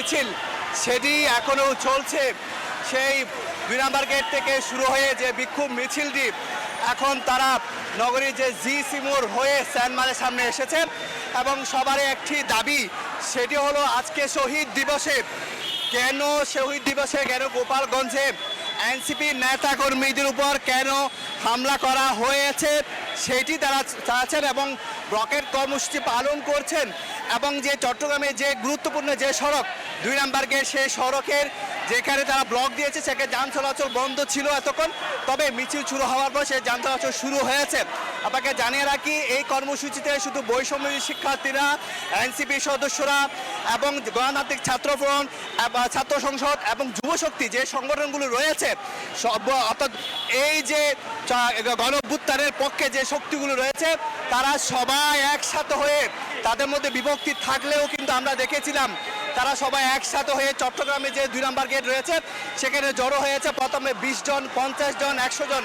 মিছিল সেটি এখনও চলছে। সেই 2 নম্বর গেট থেকে শুরু হয়ে যে বিক্ষোভ মিছিলটি এখন তারা নগরীর যে জিসি মোড় হয়ে স্যানমারের সামনে এসেছে এবং সবারই একটি দাবি, সেটি হলো আজকে শহীদ দিবসে কেন গোপালগঞ্জে এনসিপি নেতা কর্মীদের উপর কেন হামলা করা হয়েছে সেটি তারা চাচ্ছেন এবং ব্লকের কর্মসূচি পালন করছেন। এবং যে চট্টগ্রামে যে গুরুত্বপূর্ণ যে সড়ক 2 নম্বর গেট, সেই সড়কের যেখানে তারা ব্লক দিয়েছে সেখানে যান চলাচল বন্ধ ছিল এতক্ষণ, তবে মিছিল শুরু হওয়ার পর সেই যান চলাচল শুরু হয়েছে। আপনাকে জানিয়ে রাখি, এই কর্মসূচিতে শুধু বৈষম্য শিক্ষার্থীরা, এনসিপি সদস্যরা এবং গণতান্ত্রিক ছাত্র ফ্রন্ট, ছাত্র সংসদ এবং যুবশক্তি যে সংগঠনগুলো রয়েছে অর্থাৎ এই যে গণঅভ্যুত্থানের পক্ষে যে শক্তিগুলো রয়েছে তারা সবাই একসাথে হয়ে, তাদের মধ্যে বিভক্তি থাকলেও কিন্তু আমরা দেখেছিলাম তারা সবাই একসাথে হয়ে চট্টগ্রামে যে 2 নম্বর গেট রয়েছে সেখানে জড়ো হয়েছে। প্রথমে 20 জন, 50 জন, 100 জন,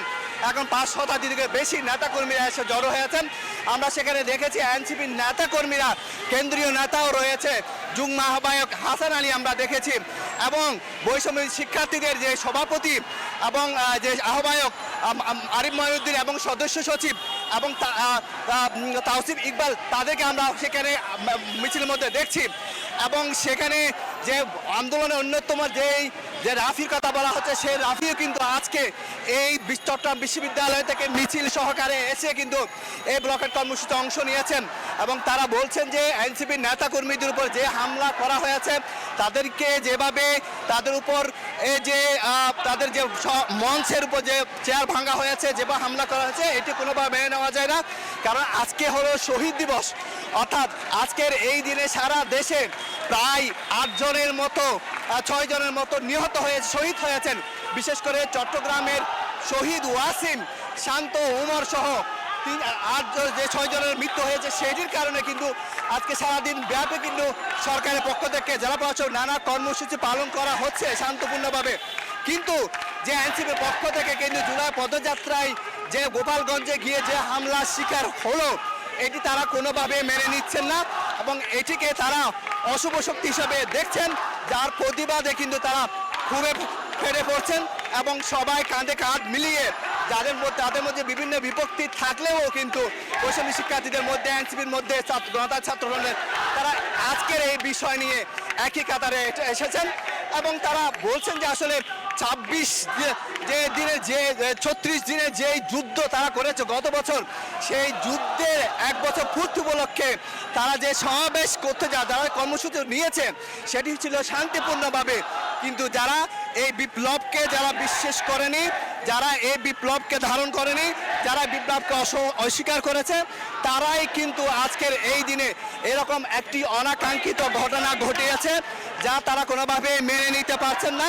এখন 5 শতাধিক বেশি নেতাকর্মীরা এসে জড়ো হয়েছেন। আমরা সেখানে দেখেছি এনসিপির নেতাকর্মীরা, কেন্দ্রীয় নেতাও রয়েছে, যুগ্ম আহ্বায়ক হাসান আলী আমরা দেখেছি এবং বৈষম্য শিক্ষার্থীদের যে সভাপতি এবং যে আহ্বায়ক আরিফ মহিউদ্দিন এবং সদস্য সচিব এবং তাওসিফ ইকবাল, তাদেরকে আমরা সেখানে মিছিলের মধ্যে দেখছি। এবং সেখানে যে আন্দোলনের অন্যতম যে রাফির কথা বলা হচ্ছে, সেই রাফিও কিন্তু আজকে এই চট্টগ্রাম বিশ্ববিদ্যালয় থেকে মিছিল সহকারে এসে কিন্তু এই ব্লকের কর্মসূচিতে অংশ নিয়েছেন এবং তারা বলছেন যে এনসিপির নেতাকর্মীদের উপর যে হামলা করা হয়েছে, তাদেরকে যেভাবে তাদের উপর এই যে তাদের যে মঞ্চের উপর যে চেয়ার ভাঙা হয়েছে, যেভাবে হামলা করা হয়েছে, এটি কোনোভাবে মেনে নেওয়া যায় না। কারণ আজকে হলো শহীদ দিবস, অর্থাৎ আজকের এই দিনে সারা দেশে প্রায় 8 জনের মতো 6 জনের মতো নিহত হয়ে শহীদ হয়েছেন। বিশেষ করে চট্টগ্রামের শহীদ ওয়াসিম, শান্ত, উমর সহ 6 জনের মৃত্যু হয়েছে। সেটির কারণে কিন্তু আজকে সারাদিন ব্যাপী কিন্তু সরকারের পক্ষ থেকে জেলা প্রশাসক নানা কর্মসূচি পালন করা হচ্ছে শান্তপূর্ণভাবে। কিন্তু যে এনসিপির পক্ষ থেকে কিন্তু জুলাই পদযাত্রায় যে গোপালগঞ্জে গিয়ে যে হামলার শিকার হলো, এটি তারা কোনোভাবে মেনে নিচ্ছেন না এবং এটিকে তারা অশুভ শক্তি হিসাবে দেখছেন, যার প্রতিবাদে কিন্তু তারা খুবই ফেটে পড়ছেন এবং সবাই কাঁধে কাঁধ মিলিয়ে তাদের মধ্যে বিভিন্ন বিভক্তি থাকলেও কিন্তু বৈষম্য শিক্ষার্থীদের মধ্যে, এনসিপির মধ্যে, গণতান্ত্রিক ছাত্রফ্রন্টের, তারা আজকের এই বিষয় নিয়ে একই কাতারে এসেছেন এবং তারা বলছেন যে আসলে 36 দিনের যে যুদ্ধ তারা করেছে গত বছর, সেই যুদ্ধের 1 বছর পূর্তি উপলক্ষে তারা যে সমাবেশ করতে যারা কর্মসূচি নিয়েছে সেটি ছিল শান্তিপূর্ণভাবে। কিন্তু যারা এই বিপ্লবকে যারা বিশ্বাস করেনি, যারা এই বিপ্লবকে ধারণ করেনি, যারা বিপ্লবকে অস্বীকার করেছে, তারাই কিন্তু আজকের এই দিনে এরকম একটি অনাকাঙ্ক্ষিত ঘটনা ঘটিয়েছে যা তারা কোনোভাবে মেনে নিতে পারছেন না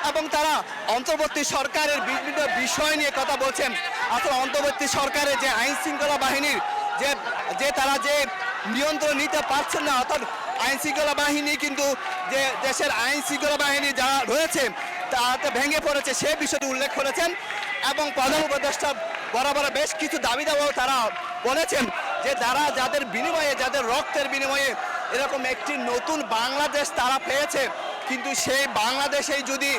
এবং তারা অন্তর্বর্তী সরকারের বিভিন্ন বিষয় নিয়ে কথা বলছেন। আসলে অন্তর্বর্তী সরকারের যে আইন শৃঙ্খলা বাহিনীর যে তারা যে নিয়ন্ত্রণ নিতে পারছেন না, অর্থাৎ আইন শৃঙ্খলা বাহিনী কিন্তু যে দেশের আইন শৃঙ্খলা বাহিনী যারা রয়েছে তাতে ভেঙে পড়েছে, সে বিষয়টি উল্লেখ করেছেন এবং প্রধান উপদেষ্টা বরাবর বেশ কিছু দাবি দাওয়াও তারা বলেছেন যে যাদের বিনিময়ে, যাদের রক্তের বিনিময়ে এরকম একটি নতুন বাংলাদেশ তারা পেয়েছে, কিন্তু সেই বাংলাদেশেই যদি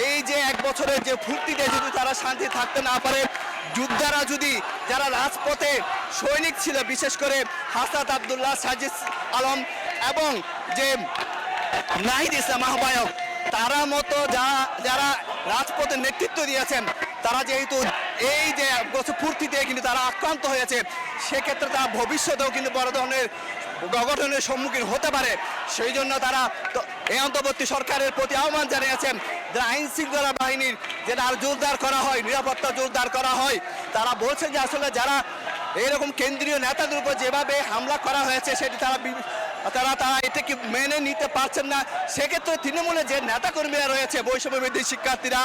এই যে 1 বছরের যে ফুর্তিতে যদি তারা শান্তি থাকতে না পারে, যোদ্ধারা যদি যারা রাজপথে সৈনিক ছিল, বিশেষ করে হাসনাত আবদুল্লাহ, সাজিদ আলম এবং যে নাহিদ ইসলাম আহ্বায়ক, তারা মতো যারা রাজপথে নেতৃত্ব দিয়েছেন, তারা যেহেতু এই যে ফুর্তিতে কিন্তু তারা আক্রান্ত হয়েছে, সেক্ষেত্রে তারা ভবিষ্যতেও কিন্তু বড় ধরনের অঘটনের সম্মুখীন হতে পারে। সেই জন্য তারা এই অন্তর্বর্তী সরকারের প্রতি আহ্বান জানিয়েছেন যে আইন শৃঙ্খলা বাহিনীর যেটা আর জোরদার করা হয়, নিরাপত্তা জোরদার করা হয়। তারা বলছেন যে আসলে যারা এরকম কেন্দ্রীয় নেতাদের উপর যেভাবে হামলা করা হয়েছে সেটি তারা এটাকে মেনে নিতে পারছেন না। সেক্ষেত্রে তৃণমূলের যে নেতাকর্মীরা রয়েছে, বৈষম্যবিরোধী শিক্ষার্থীরা,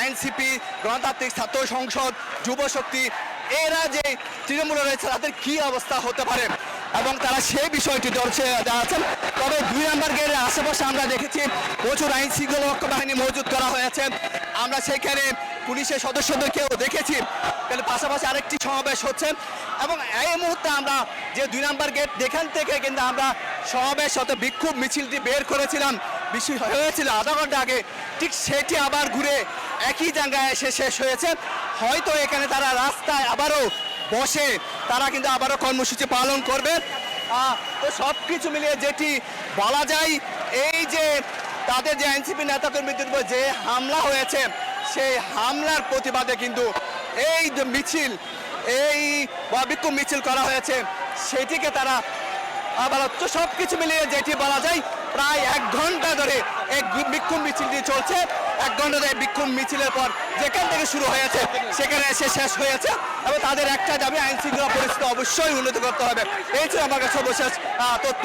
এনসিপি, গণতান্ত্রিক ছাত্র সংসদ, যুবশক্তি, এরা যে তৃণমূলে রয়েছে তাদের কি অবস্থা হতে পারে এবং তারা সেই বিষয়টি জানাচ্ছেন। তবে 2 নম্বর গেটের আশেপাশে আমরা দেখেছি প্রচুর আইন শৃঙ্খলা রক্ষা বাহিনী মজুত করা হয়েছে। আমরা সেখানে পুলিশের সদস্যদেরকেও দেখেছি। পাশাপাশি আরেকটি সমাবেশ হচ্ছে এবং এই মুহূর্তে আমরা যে 2 নম্বর গেট, এখান থেকে কিন্তু আমরা সমাবেশ হতে বিক্ষোভ মিছিলটি বের করেছিলাম বিষয় হয়েছিল আধা ঘন্টা আগে, ঠিক সেটি আবার ঘুরে একই জায়গায় এসে শেষ হয়েছে। হয়তো এখানে তারা রাস্তায় আবারও বসে তারা কিন্তু আবারও কর্মসূচি পালন করবে। তো সব কিছু মিলিয়ে যেটি বলা যায়, এই যে তাদের যে এনসিপি নেতাকর্মীদের উপর যে হামলা হয়েছে, সেই হামলার প্রতিবাদে কিন্তু এই যে মিছিল, এই বিক্ষোভ মিছিল করা হয়েছে, সেটিকে তারা আবার তো সব কিছু মিলিয়ে যেটি বলা যায় প্রায় 1 ঘন্টা ধরে এই বিক্ষোভ মিছিলটি চলছে। 1 ঘন্টা ধরে বিক্ষোভ মিছিলের পর যেখান থেকে শুরু হয়েছে সেখানে এসে শেষ হয়েছে, এবং তাদের একটা দাবি আইন শৃঙ্খলা পরিস্থিতি অবশ্যই উন্নতি করতে হবে। এই ছিল আমার কাছে সর্বশেষ তথ্য।